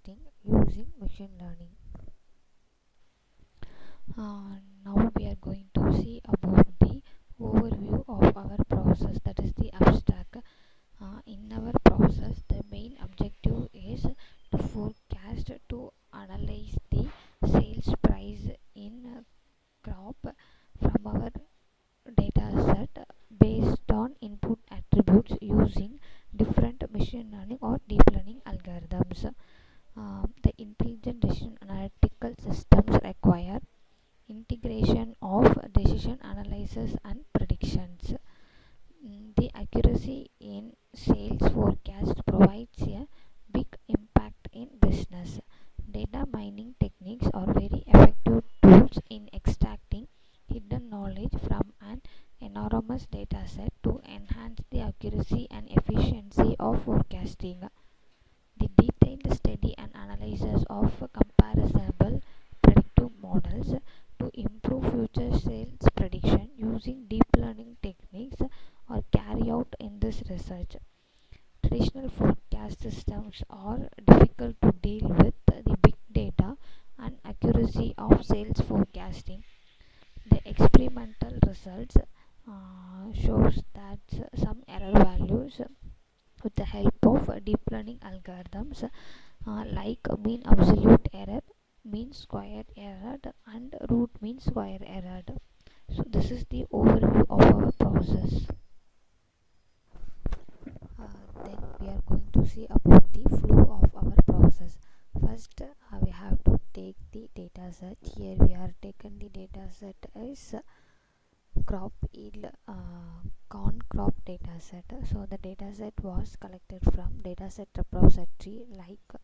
forecasting using machine learning. Now we are going to see about the overview of our process, that is the abstract. In our process, the main objective is to forecast, to analyze the sales price in a crop from our data set based on input attributes using different machine learning or deep learning algorithms. The intelligent decision analytical systems require integration of decision analysis and predictions. The accuracy in sales forecast provides a big impact in business. Data mining techniques are very effective tools in extracting hidden knowledge from an enormous data set to enhance the accuracy and efficiency of forecasting. The detailed study and analysis of comprehensible predictive models to improve future sales prediction using deep learning techniques are carried out in this research. Traditional forecast systems are difficult to deal with the big data and accuracy of sales forecasting. The experimental results shows that some error values with the help of deep learning algorithms like mean absolute error, mean square error and root mean square error. So this is the overview of our process. Then we are going to see about the flow of our process. First we have to take the data set. Here we are taken the data set as crop yield corn crop data set. So the data set was collected from dataset repository like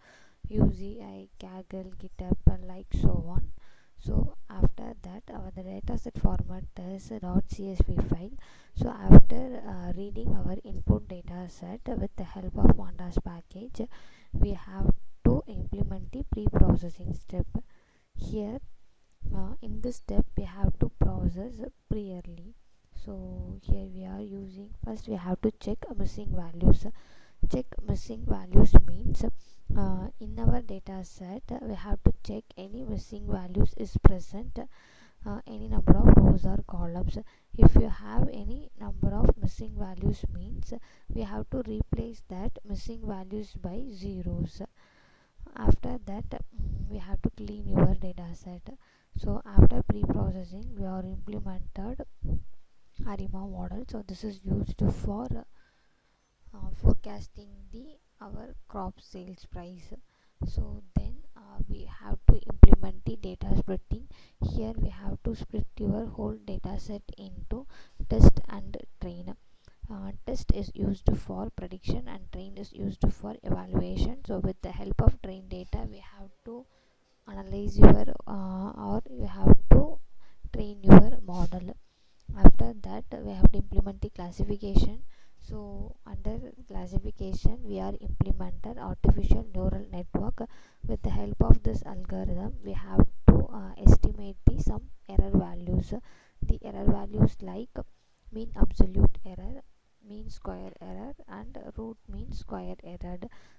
UZI, Kaggle, GitHub, like so on. So after that the dataset format is .csv file. So after reading our input data set with the help of pandas package, we have to implement the pre-processing step. Here in this step we have to process priorly. So here we are using, first we have to check missing values. Check missing values means in our data set we have to check any missing values is present, any number of rows or columns. If you have any number of missing values means we have to replace that missing values by zeros. After that we have to clean your data set. So after pre-processing we are implemented ARIMA model. So this is used for forecasting the our crop sales price. So then we have to implement the data splitting. Here we have to split your whole data set into test and train. Test is used for prediction and train is used for evaluation. So with the help of train data we have to analyze your or you have to train your model. After that we have to implement the classification. So under classification we are implemented artificial neural network. With the help of this algorithm we have to estimate the some error values. The error values like mean absolute error, mean square error and root mean square error.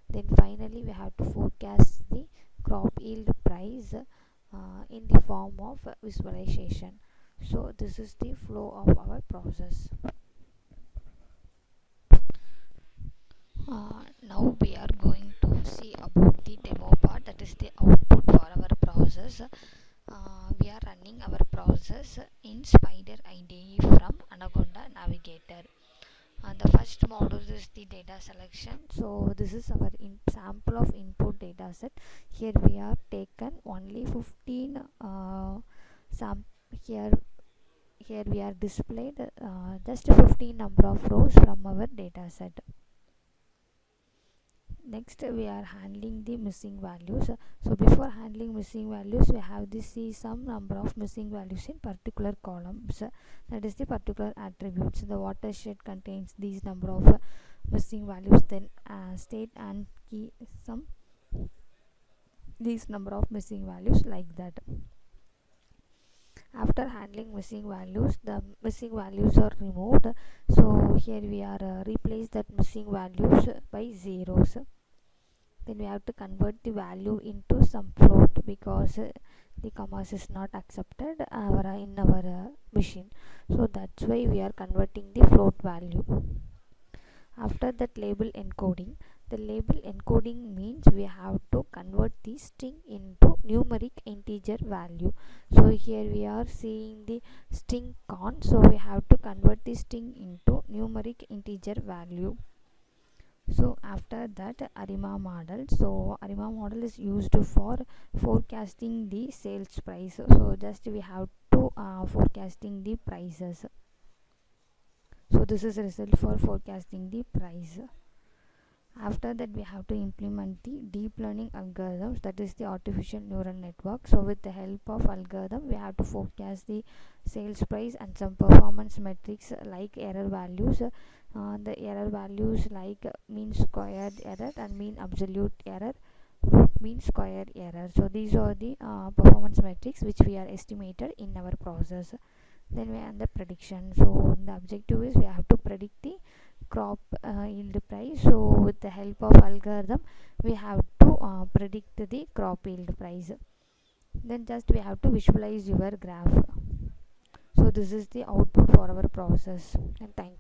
Then finally we have to forecast the crop yield price in the form of visualization. So this is the flow of our process. Now we are going to see about the demo part, that is the output for our process. We are running our process in Spider IDE from Anaconda Navigator. The first module is the data selection. So this is our sample of input data set. Here we are taken only 15 here we are displayed just 15 number of rows from our data set. Next we are handling the missing values. So before handling missing values we have to see some number of missing values in particular columns, that is the particular attributes. The watershed contains these number of missing values, then state and key some these number of missing values, like that. After handling missing values, the missing values are removed. So here we are replace that missing values by zeros. Then we have to convert the value into some float because the commas is not accepted in our machine, so that's why we are converting the float value. After that, label encoding. The label encoding means we have to convert the string into numeric integer value. So here we are seeing the string con, so we have to convert the string into numeric integer value. So after that, ARIMA model. So ARIMA model is used for forecasting the sales price. So just we have to forecasting the prices. So this is a result for forecasting the price. After that, we have to implement the deep learning algorithms, that is the artificial neural network. So with the help of algorithm, we have to forecast the sales price and some performance metrics like error values. The error values like mean squared error and mean absolute error, root mean square error. So these are the performance metrics which we are estimated in our process. Then we have the prediction. So the objective is we have to predict the crop yield price. So with the help of algorithm, we have to predict the crop yield price. Then just we have to visualize your graph. So this is the output for our process, and thank you.